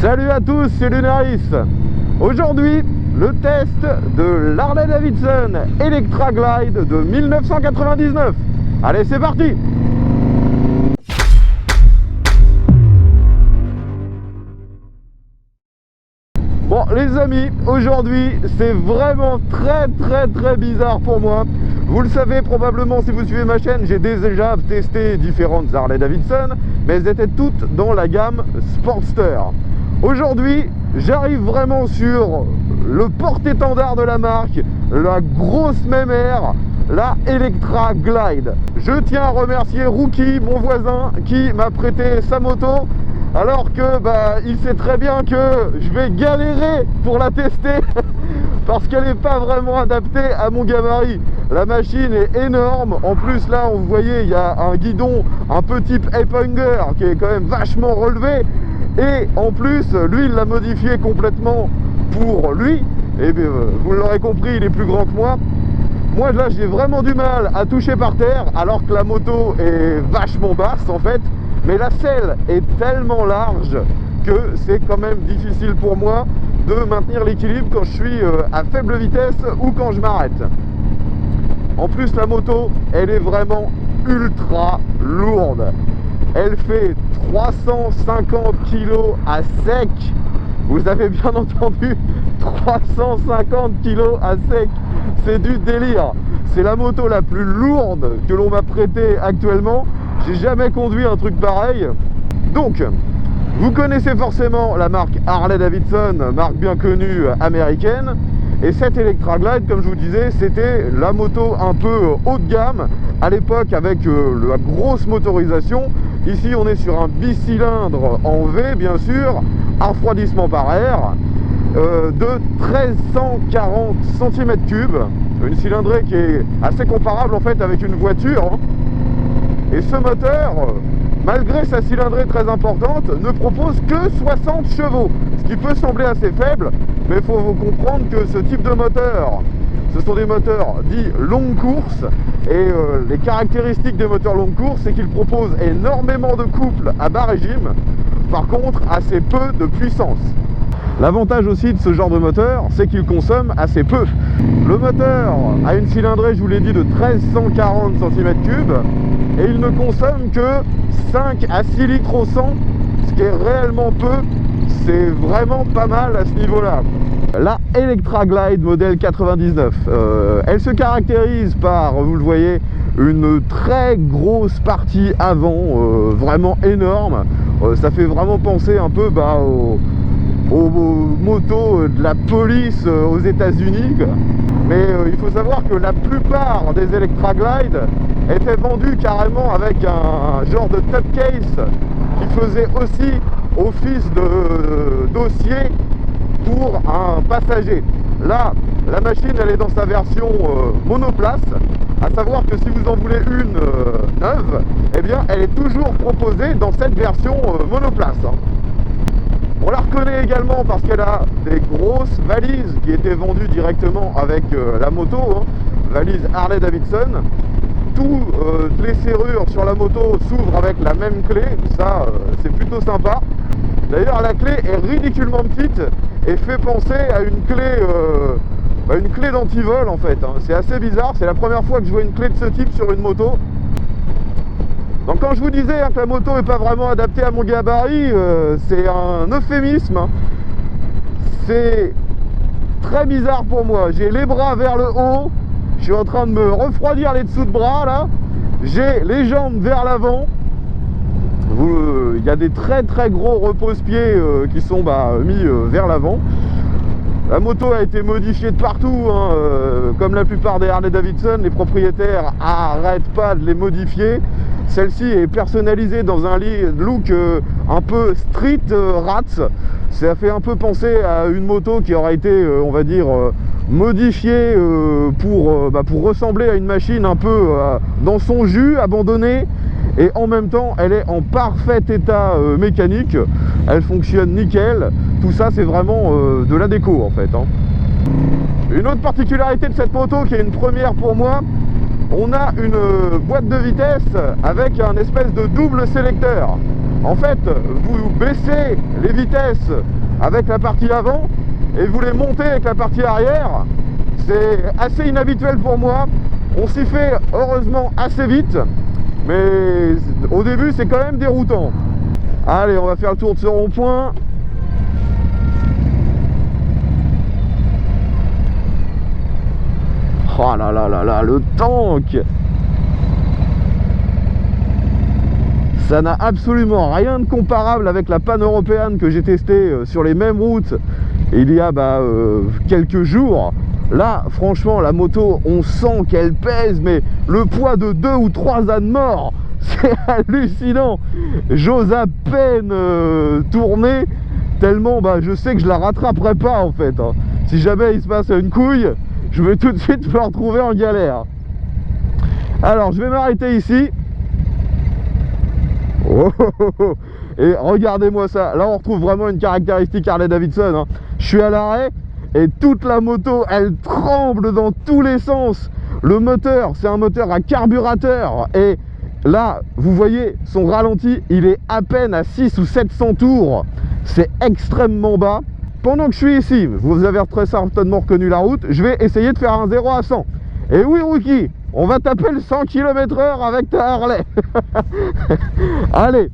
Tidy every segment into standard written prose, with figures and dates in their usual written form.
Salut à tous, c'est Lunaris. Aujourd'hui, le test de l'Harley Davidson Electra Glide de 1999. Allez, c'est parti! Bon les amis, aujourd'hui c'est vraiment très bizarre pour moi. Vous le savez probablement si vous suivez ma chaîne, j'ai déjà testé différentes Harley Davidson, mais elles étaient toutes dans la gamme Sportster. Aujourd'hui, j'arrive vraiment sur le porte-étendard de la marque, la grosse mémère, la Electra Glide. Je tiens à remercier Rookie, mon voisin, qui m'a prêté sa moto, alors que il sait très bien que je vais galérer pour la tester parce qu'elle n'est pas vraiment adaptée à mon gabarit. La machine est énorme. En plus là, vous voyez, il y a un guidon un peu type Apehanger qui est quand même vachement relevé. Et en plus, lui, il l'a modifié complètement pour lui. Et bien, vous l'aurez compris, il est plus grand que moi. Moi là, j'ai vraiment du mal à toucher par terre, alors que la moto est vachement basse en fait. Mais la selle est tellement large que c'est quand même difficile pour moi de maintenir l'équilibre quand je suis à faible vitesse ou quand je m'arrête. En plus, la moto, elle est vraiment ultra lourde. Elle fait 350 kg à sec. Vous avez bien entendu, 350 kg à sec. C'est du délire. C'est la moto la plus lourde que l'on m'a prêtée actuellement. J'ai jamais conduit un truc pareil. Donc, vous connaissez forcément la marque Harley Davidson, marque bien connue américaine. Et cette Electra Glide, comme je vous disais, c'était la moto un peu haut de gamme à l'époque avec la grosse motorisation. Ici, on est sur un bicylindre en V, bien sûr, refroidissement par air, de 1340 cm3. Une cylindrée qui est assez comparable en fait avec une voiture. Et ce moteur, malgré sa cylindrée très importante, ne propose que 60 chevaux, ce qui peut sembler assez faible, mais il faut comprendre que ce type de moteur, ce sont des moteurs dits longue course, et les caractéristiques des moteurs longue course, c'est qu'ils proposent énormément de couple à bas régime, par contre assez peu de puissance. L'avantage aussi de ce genre de moteur, c'est qu'il consomme assez peu. Le moteur a une cylindrée, je vous l'ai dit, de 1340 cm3 et il ne consomme que 5 à 6 litres au 100, ce qui est réellement peu. C'est vraiment pas mal à ce niveau-là. La Electra Glide modèle 99, elle se caractérise par, vous le voyez, une très grosse partie avant, vraiment énorme. Ça fait vraiment penser un peu aux motos de la police aux États-Unis. Mais il faut savoir que la plupart des Electra Glide étaient vendus carrément avec un genre de top case qui faisait aussi office de dossier pour un passager. Là, la machine, elle est dans sa version monoplace, à savoir que si vous en voulez une neuve, eh bien, elle est toujours proposée dans cette version monoplace. On la reconnaît également parce qu'elle a des grosses valises qui étaient vendues directement avec la moto, valises Harley Davidson. Toutes les serrures sur la moto s'ouvrent avec la même clé, ça c'est plutôt sympa. D'ailleurs la clé est ridiculement petite et fait penser à une clé d'antivol en fait. C'est assez bizarre, c'est la première fois que je vois une clé de ce type sur une moto. Donc quand je vous disais que la moto n'est pas vraiment adaptée à mon gabarit, c'est un euphémisme. C'est très bizarre pour moi. J'ai les bras vers le haut, je suis en train de me refroidir les dessous de bras là. J'ai les jambes vers l'avant. Il y a des très gros repose-pieds qui sont mis vers l'avant. La moto a été modifiée de partout, comme la plupart des Harley Davidson, les propriétaires n'arrêtent pas de les modifier. Celle-ci est personnalisée dans un look un peu street rats. Ça fait un peu penser à une moto qui aurait été, on va dire, modifiée pour ressembler à une machine un peu dans son jus, abandonnée. Et en même temps, elle est en parfait état mécanique. Elle fonctionne nickel. Tout ça, c'est vraiment de la déco en fait. Une autre particularité de cette moto, qui est une première pour moi, on a une boîte de vitesse avec un espèce de double sélecteur. En fait, vous baissez les vitesses avec la partie avant et vous les montez avec la partie arrière. C'est assez inhabituel pour moi. On s'y fait heureusement assez vite, mais au début c'est quand même déroutant. Allez, on va faire le tour de ce rond-point. Oh là là là là, le tank! Ça n'a absolument rien de comparable avec la pan-européenne que j'ai testée sur les mêmes routes il y a quelques jours. Là, franchement, la moto, on sent qu'elle pèse, mais le poids de 2 ou 3 ânes morts, c'est hallucinant. J'ose à peine tourner, tellement je sais que je la rattraperai pas en fait. Hein. Si jamais il se passe une couille, je vais tout de suite me retrouver en galère. Alors, je vais m'arrêter ici. Oh, oh, oh, oh. Et regardez-moi ça. Là, on retrouve vraiment une caractéristique Harley-Davidson. Hein. Je suis à l'arrêt. Et toute la moto, elle tremble dans tous les sens. Le moteur, c'est un moteur à carburateur. Et là, vous voyez, son ralenti, il est à peine à 600 ou 700 tours. C'est extrêmement bas. Pendant que je suis ici, vous avez très certainement reconnu la route, je vais essayer de faire un 0 à 100. Et oui, Rookie, on va taper le 100 km/h avec ta Harley. Allez.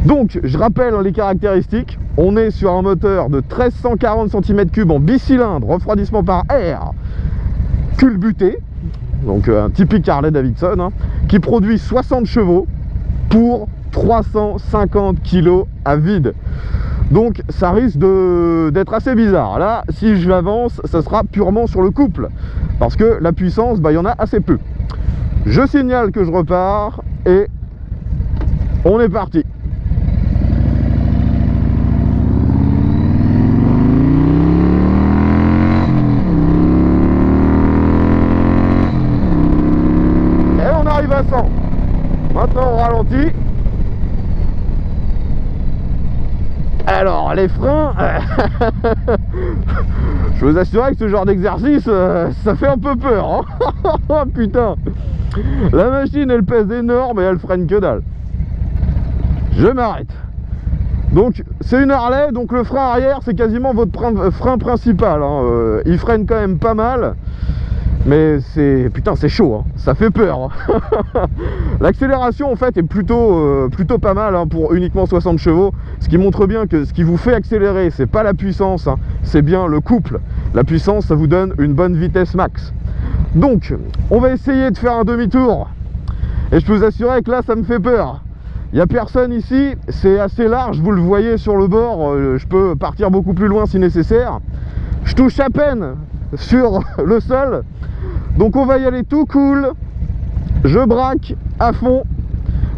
Donc, je rappelle les caractéristiques. On est sur un moteur de 1340 cm3 en bicylindre, refroidissement par air, culbuté, donc un typique Harley-Davidson, hein, qui produit 60 chevaux pour 350 kg à vide. Donc, ça risque d'être assez bizarre. Là, si je l'avance, ça sera purement sur le couple, parce que la puissance, il y en a assez peu. Je signale que je repars et on est parti. À 100. Maintenant on ralentit. Alors les freins, je vous assurais que ce genre d'exercice, ça fait un peu peur. Hein. Oh putain, la machine elle pèse énorme et elle freine que dalle. Je m'arrête. Donc c'est une Harley, donc le frein arrière c'est quasiment votre frein principal. Hein. Il freine quand même pas mal. Mais c'est... Putain, c'est chaud, hein. Ça fait peur. L'accélération, en fait, est plutôt pas mal hein, pour uniquement 60 chevaux. Ce qui montre bien que ce qui vous fait accélérer, c'est pas la puissance, hein, c'est bien le couple. La puissance, ça vous donne une bonne vitesse max. Donc, on va essayer de faire un demi-tour. Et je peux vous assurer que là, ça me fait peur. Il n'y a personne ici, c'est assez large, vous le voyez sur le bord. Je peux partir beaucoup plus loin si nécessaire. Je touche à peine sur le sol. Donc on va y aller tout cool. Je braque à fond.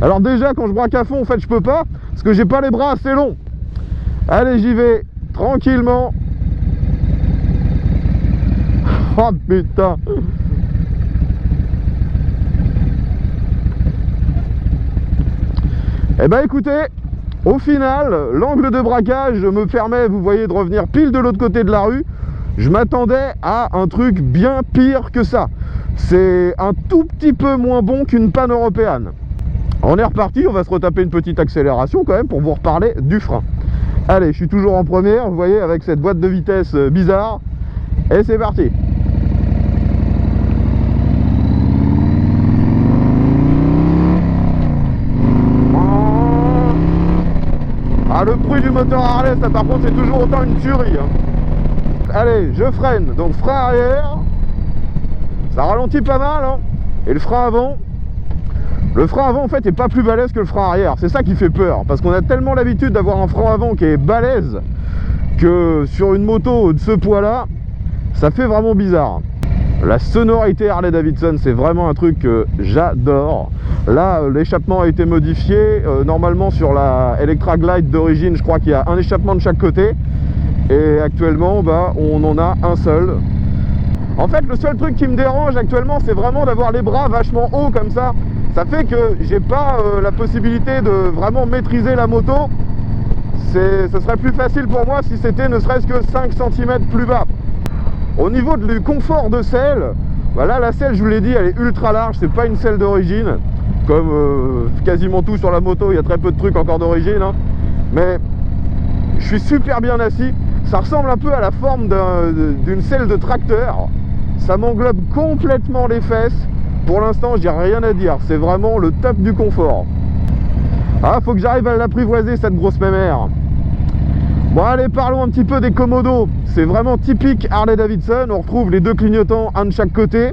Alors déjà quand je braque à fond en fait je peux pas parce que j'ai pas les bras assez longs. Allez j'y vais tranquillement. Oh putain. Eh ben écoutez, au final l'angle de braquage me permet, vous voyez, de revenir pile de l'autre côté de la rue. Je m'attendais à un truc bien pire que ça. C'est un tout petit peu moins bon qu'une panne européenne. On est reparti, on va se retaper une petite accélération quand même pour vous reparler du frein. Allez, je suis toujours en première, vous voyez, avec cette boîte de vitesse bizarre. Et c'est parti. Ah, le bruit du moteur Harley, ça par contre c'est toujours autant une tuerie. Hein. Allez, je freine, donc frein arrière, ça ralentit pas mal, hein. Et le frein avant en fait est pas plus balèze que le frein arrière, c'est ça qui fait peur, parce qu'on a tellement l'habitude d'avoir un frein avant qui est balèze, que sur une moto de ce poids là, ça fait vraiment bizarre. La sonorité Harley-Davidson, c'est vraiment un truc que j'adore. Là, l'échappement a été modifié, normalement sur la Electra Glide d'origine, je crois qu'il y a un échappement de chaque côté. Et actuellement, on en a un seul. En fait, le seul truc qui me dérange actuellement, c'est vraiment d'avoir les bras vachement hauts comme ça. Ça fait que j'ai pas la possibilité de vraiment maîtriser la moto. Ce serait plus facile pour moi si c'était ne serait-ce que 5 cm plus bas. Au niveau du confort de selle, Voilà, la selle, je vous l'ai dit, elle est ultra large, c'est pas une selle d'origine. Comme quasiment tout sur la moto, il y a très peu de trucs encore d'origine, hein. Mais je suis super bien assis. Ça ressemble un peu à la forme d'une selle de tracteur. Ça m'englobe complètement les fesses. Pour l'instant, j'ai rien à dire. C'est vraiment le top du confort. Ah, faut que j'arrive à l'apprivoiser, cette grosse mémère. Bon, allez, parlons un petit peu des commodos. C'est vraiment typique Harley Davidson. On retrouve les deux clignotants, un de chaque côté.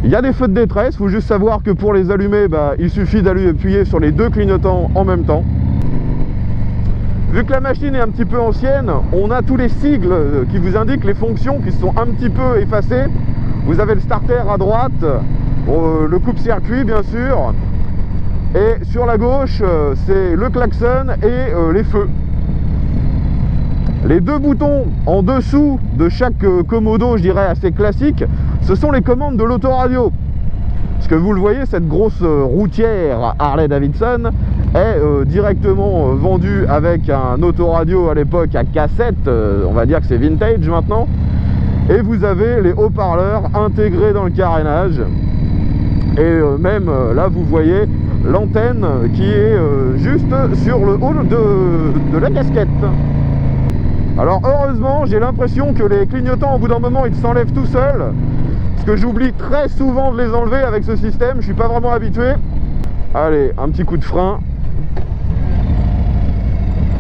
Il y a des feux de détresse. Il faut juste savoir que pour les allumer, il suffit d'appuyer sur les deux clignotants en même temps. Vu que la machine est un petit peu ancienne, on a tous les sigles qui vous indiquent les fonctions qui sont un petit peu effacées. Vous avez le starter à droite, le coupe-circuit bien sûr, et sur la gauche c'est le klaxon et les feux. Les deux boutons en dessous de chaque commodo, je dirais assez classique, ce sont les commandes de l'autoradio. Parce que vous le voyez, cette grosse routière Harley Davidson est directement vendue avec un autoradio à l'époque à cassette, on va dire que c'est vintage maintenant. Et vous avez les haut-parleurs intégrés dans le carénage. Et même là vous voyez l'antenne qui est juste sur le haut de la casquette. Alors heureusement, j'ai l'impression que les clignotants au bout d'un moment ils s'enlèvent tout seuls. Parce que j'oublie très souvent de les enlever avec ce système, je suis pas vraiment habitué. Allez, un petit coup de frein.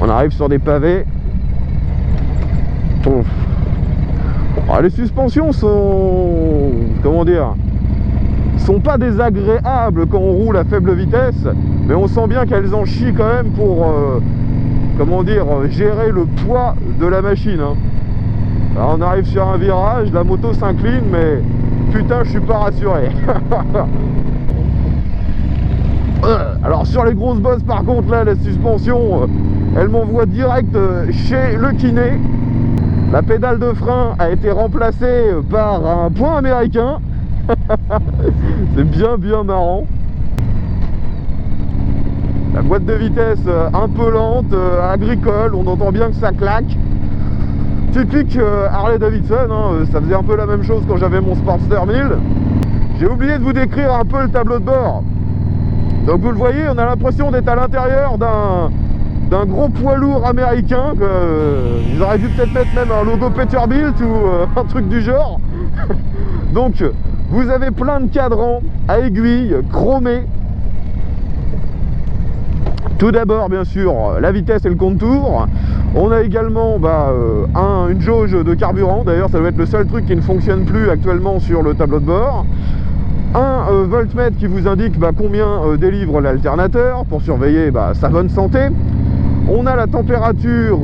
On arrive sur des pavés. Bon, les suspensions sont... comment dire, sont pas désagréables quand on roule à faible vitesse, mais on sent bien qu'elles en chient quand même pour comment dire, gérer le poids de la machine, hein. Alors on arrive sur un virage, la moto s'incline, mais putain, je suis pas rassuré. Alors sur les grosses bosses, par contre, là, la suspension, elle m'envoie direct chez le kiné. La pédale de frein a été remplacée par un point américain. C'est bien marrant. La boîte de vitesse un peu lente, agricole, on entend bien que ça claque. Typique Harley Davidson, hein, ça faisait un peu la même chose quand j'avais mon Sportster 1000. J'ai oublié de vous décrire un peu le tableau de bord. Donc vous le voyez, on a l'impression d'être à l'intérieur d'un gros poids lourd américain. Ils auraient dû peut-être mettre même un logo Peterbilt ou un truc du genre. Donc vous avez plein de cadrans à aiguilles chromés. Tout d'abord, bien sûr, la vitesse et le contour. On a également une jauge de carburant. D'ailleurs, ça doit être le seul truc qui ne fonctionne plus actuellement sur le tableau de bord. Un voltmètre qui vous indique combien délivre l'alternateur pour surveiller sa bonne santé. On a la température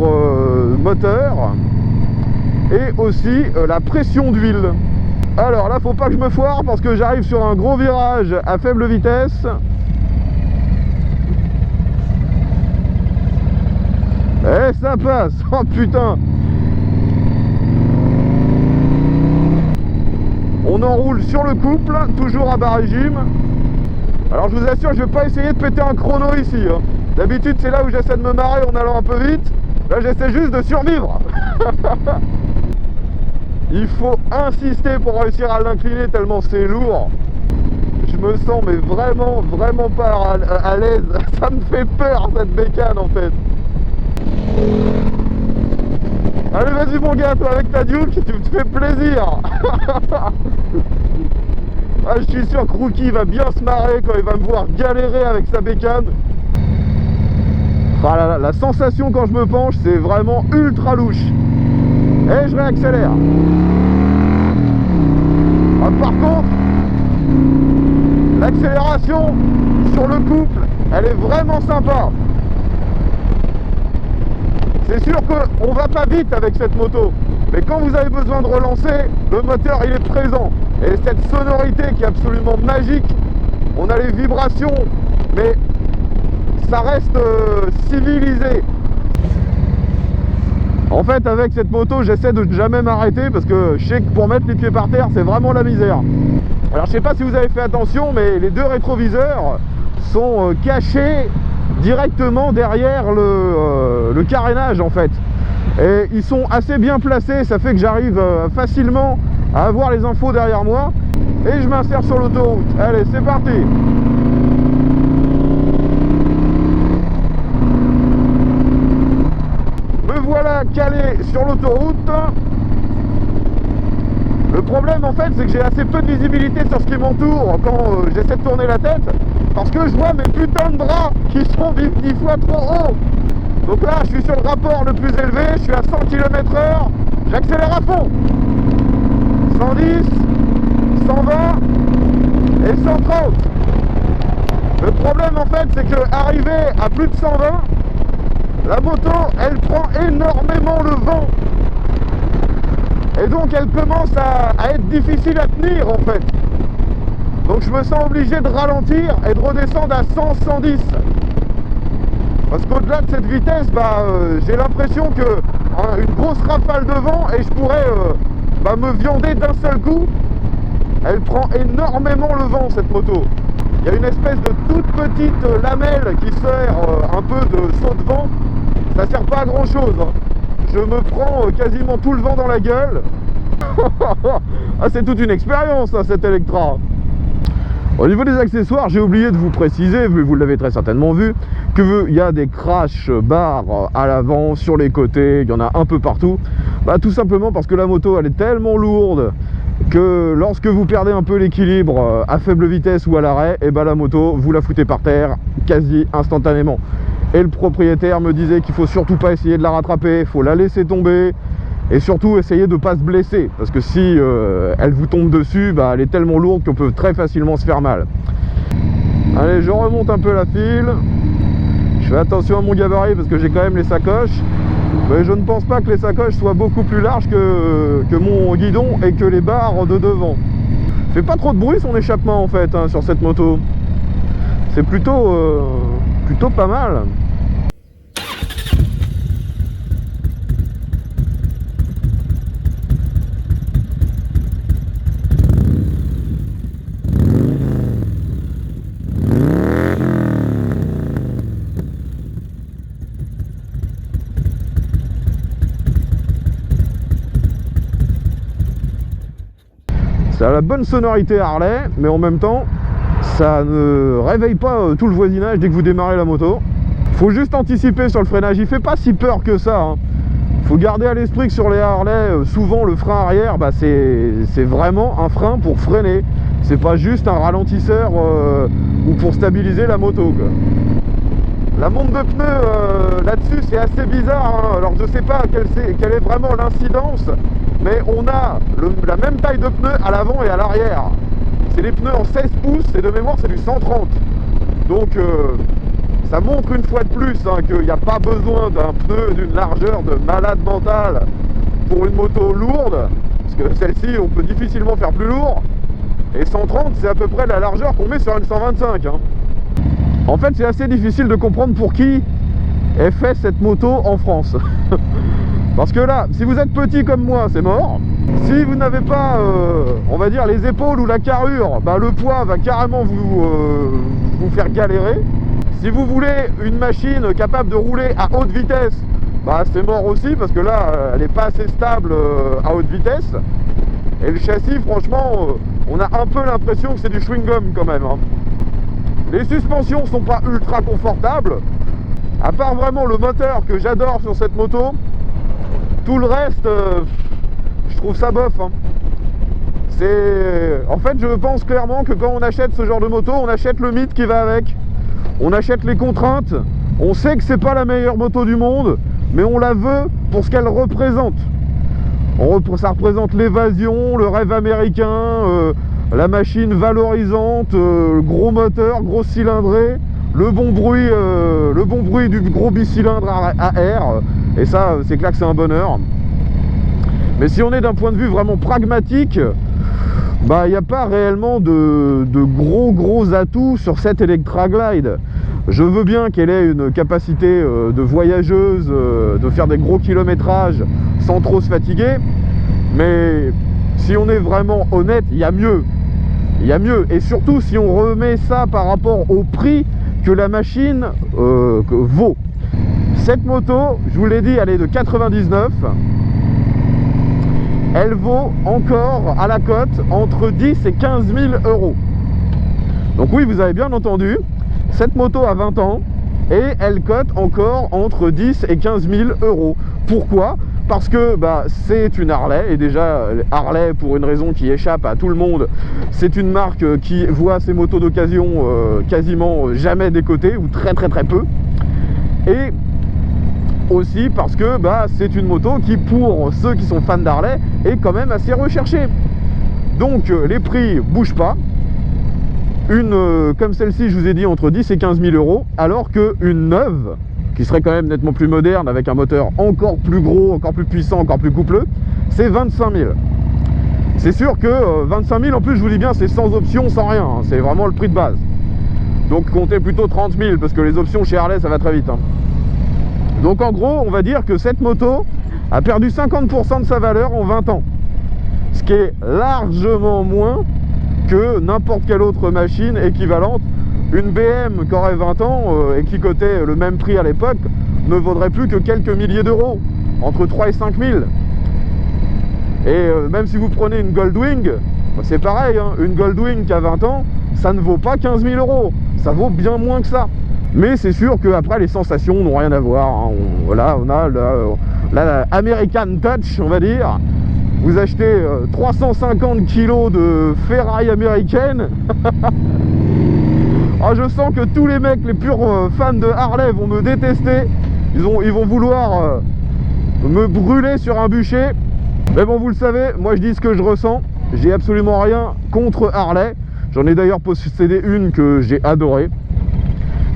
moteur et aussi la pression d'huile. Alors là, faut pas que je me foire parce que j'arrive sur un gros virage à faible vitesse. Et ça passe. Oh putain. On enroule sur le couple, toujours à bas régime. Alors je vous assure, je vais pas essayer de péter un chrono ici, hein. D'habitude c'est là où j'essaie de me marrer en allant un peu vite. Là j'essaie juste de survivre. Il faut insister pour réussir à l'incliner tellement c'est lourd. Je me sens mais vraiment pas à l'aise. Ça me fait peur cette bécane en fait. Allez vas-y mon gars, toi avec ta Duke, tu me fais plaisir. Ah, je suis sûr que Rookie va bien se marrer quand il va me voir galérer avec sa bécane. Ah là là, la sensation quand je me penche, c'est vraiment ultra louche. Et je réaccélère. Ah, par contre, l'accélération sur le couple, elle est vraiment sympa. C'est sûr qu'on va pas vite avec cette moto, mais quand vous avez besoin de relancer, le moteur il est présent. Et cette sonorité qui est absolument magique, on a les vibrations, mais ça reste civilisé. En fait, avec cette moto, j'essaie de ne jamais m'arrêter parce que je sais que pour mettre les pieds par terre, c'est vraiment la misère. Alors je sais pas si vous avez fait attention, mais les deux rétroviseurs sont cachés directement derrière le carénage en fait, et ils sont assez bien placés, ça fait que j'arrive facilement à avoir les infos derrière moi. et je m'insère sur l'autoroute. Allez, c'est parti. Me voilà calé sur l'autoroute. Le problème en fait, c'est que j'ai assez peu de visibilité sur ce qui m'entoure quand j'essaie de tourner la tête, parce que je vois mes putains de bras qui sont 10 fois trop hauts. Donc là, je suis sur le rapport le plus élevé, je suis à 100 km/h, j'accélère à fond. 110, 120 et 130. Le problème en fait, c'est que arrivé à plus de 120, la moto, elle prend énormément le vent. Et donc elle commence à être difficile à tenir en fait. Donc je me sens obligé de ralentir et de redescendre à 100-110. Parce qu'au-delà de cette vitesse, j'ai l'impression que une grosse rafale de vent et je pourrais me viander d'un seul coup. Elle prend énormément le vent cette moto. Il y a une espèce de toute petite lamelle qui sert un peu de saut de vent. Ça sert pas à grand chose. Je me prends quasiment tout le vent dans la gueule. Ah, c'est toute une expérience hein, cette Electra. Au niveau des accessoires, j'ai oublié de vous préciser, vous l'avez très certainement vu, qu'il y a des crash bars à l'avant, sur les côtés, il y en a un peu partout. Tout simplement parce que la moto elle est tellement lourde que lorsque vous perdez un peu l'équilibre à faible vitesse ou à l'arrêt, et la moto vous la foutez par terre quasi instantanément. Et le propriétaire me disait qu'il faut surtout pas essayer de la rattraper, il faut la laisser tomber et surtout essayer de ne pas se blesser, parce que si elle vous tombe dessus, elle est tellement lourde qu'on peut très facilement se faire mal. Allez, je remonte un peu la file, je fais attention à mon gabarit parce que j'ai quand même les sacoches, mais je ne pense pas que les sacoches soient beaucoup plus larges que mon guidon et que les barres de devant. Fait pas trop de bruit son échappement en fait hein, sur cette moto, c'est plutôt pas mal. Ça a la bonne sonorité Harley, mais en même temps ça ne réveille pas tout le voisinage dès que vous démarrez la moto. Faut juste anticiper sur le freinage, il fait pas si peur que ça hein. Faut garder à l'esprit que sur les Harley, souvent le frein arrière, c'est vraiment un frein pour freiner. C'est pas juste un ralentisseur ou pour stabiliser la moto quoi. La monte de pneus là-dessus c'est assez bizarre hein. Alors je sais pas quelle est vraiment l'incidence, mais on a la même taille de pneus à l'avant et à l'arrière. C'est des pneus en 16 pouces et de mémoire c'est du 130. Donc ça montre une fois de plus hein, qu'il n'y a pas besoin d'un pneu d'une largeur de malade mental pour une moto lourde, parce que celle-ci on peut difficilement faire plus lourd. Et 130 c'est à peu près la largeur qu'on met sur une 125 hein. En fait c'est assez difficile de comprendre pour qui est fait cette moto en France. Parce que là, si vous êtes petit comme moi, c'est mort. Si vous n'avez pas, on va dire, les épaules ou la carrure, le poids va carrément vous faire galérer. Si vous voulez une machine capable de rouler à haute vitesse, c'est mort aussi, parce que là, elle n'est pas assez stable à haute vitesse. Et le châssis, franchement, on a un peu l'impression que c'est du chewing-gum quand même hein. Les suspensions sont pas ultra confortables, à part vraiment le moteur que j'adore sur cette moto. Tout le reste, je trouve ça bof hein. En fait, je pense clairement que quand on achète ce genre de moto, on achète le mythe qui va avec. On achète les contraintes. On sait que c'est pas la meilleure moto du monde, mais on la veut pour ce qu'elle représente. Ça représente l'évasion, le rêve américain, la machine valorisante, gros moteur, gros cylindrée, le bon bruit du gros bicylindre à air. Et ça, c'est clair que c'est un bonheur. Mais si on est d'un point de vue vraiment pragmatique, il n'y a pas réellement de gros atouts sur cette Electra Glide. Je veux bien qu'elle ait une capacité de voyageuse, de faire des gros kilométrages sans trop se fatiguer, mais si on est vraiment honnête, il y a mieux. Il y a mieux, et surtout si on remet ça par rapport au prix que la machine vaut. Cette moto, je vous l'ai dit, elle est de 99. elle vaut encore à la cote entre 10 et 15 000 euros. Donc oui, vous avez bien entendu, cette moto a 20 ans et elle cote encore entre 10 et 15 000 euros. Pourquoi? Parce que c'est une Harley, et déjà Harley, pour une raison qui échappe à tout le monde, c'est une marque qui voit ses motos d'occasion quasiment jamais décotées, ou très peu. Et aussi parce que c'est une moto qui, pour ceux qui sont fans d'Harley, est quand même assez recherchée. Donc les prix bougent pas. Une comme celle-ci, je vous ai dit, entre 10 et 15 000 euros, alors qu'une neuve, qui serait quand même nettement plus moderne, avec un moteur encore plus gros, encore plus puissant, encore plus coupleux, c'est 25 000. C'est sûr que 25 000, en plus, je vous dis bien, c'est sans option, sans rien, hein, c'est vraiment le prix de base. Donc comptez plutôt 30 000, parce que les options chez Harley, ça va très vite. Hein. Donc en gros, on va dire que cette moto a perdu 50% de sa valeur en 20 ans. Ce qui est largement moins que n'importe quelle autre machine équivalente. Une BM qui aurait 20 ans et qui cotait le même prix à l'époque ne vaudrait plus que quelques milliers d'euros, entre 3 et 5 000. Et même si vous prenez une Goldwing, c'est pareil, hein, une Goldwing qui a 20 ans, ça ne vaut pas 15 000 euros, ça vaut bien moins que ça. Mais c'est sûr qu'après les sensations n'ont rien à voir, hein. Voilà, on a la American Touch, on va dire. Vous achetez 350 kg de ferraille américaine. Ah, je sens que tous les mecs les purs fans de Harley vont me détester. Ils vont vouloir me brûler sur un bûcher. Mais bon, vous le savez, moi je dis ce que je ressens. J'ai absolument rien contre Harley. J'en ai d'ailleurs possédé une que j'ai adorée.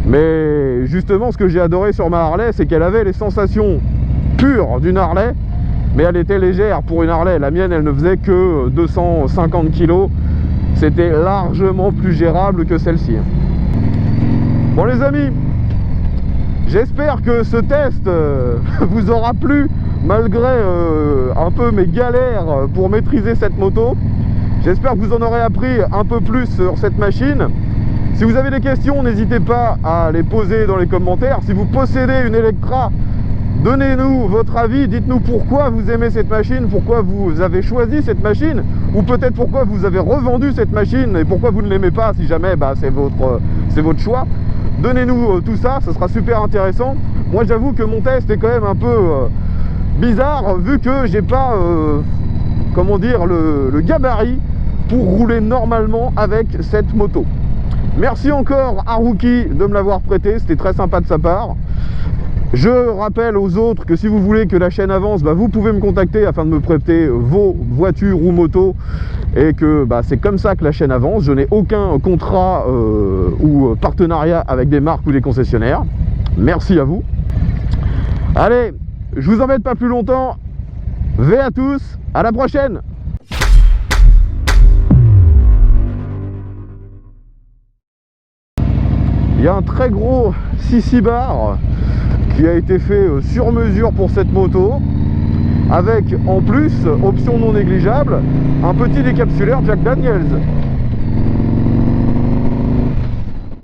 Mais justement, ce que j'ai adoré sur ma Harley, c'est qu'elle avait les sensations pures d'une Harley, mais elle était légère pour une Harley. La mienne, elle ne faisait que 250 kg. C'était largement plus gérable que celle-ci. Bon les amis, j'espère que ce test vous aura plu, malgré un peu mes galères pour maîtriser cette moto. J'espère que vous en aurez appris un peu plus sur cette machine. Si vous avez des questions, n'hésitez pas à les poser dans les commentaires. Si vous possédez une Electra, donnez-nous votre avis, dites-nous pourquoi vous aimez cette machine, pourquoi vous avez choisi cette machine, ou peut-être pourquoi vous avez revendu cette machine et pourquoi vous ne l'aimez pas, si jamais c'est votre choix. Donnez-nous tout ça, ça sera super intéressant. Moi j'avoue que mon test est quand même un peu bizarre, vu que j'ai pas comment dire, le gabarit pour rouler normalement avec cette moto. Merci encore à Rookie de me l'avoir prêté, c'était très sympa de sa part. Je rappelle aux autres que si vous voulez que la chaîne avance, vous pouvez me contacter afin de me prêter vos voitures ou motos, et que c'est comme ça que la chaîne avance. Je n'ai aucun contrat ou partenariat avec des marques ou des concessionnaires. Merci à vous. Allez, je vous embête pas plus longtemps. V à tous, à la prochaine. Il y a un très gros 6 bar qui a été fait sur mesure pour cette moto, avec en plus, option non négligeable, un petit décapsuleur Jack Daniels.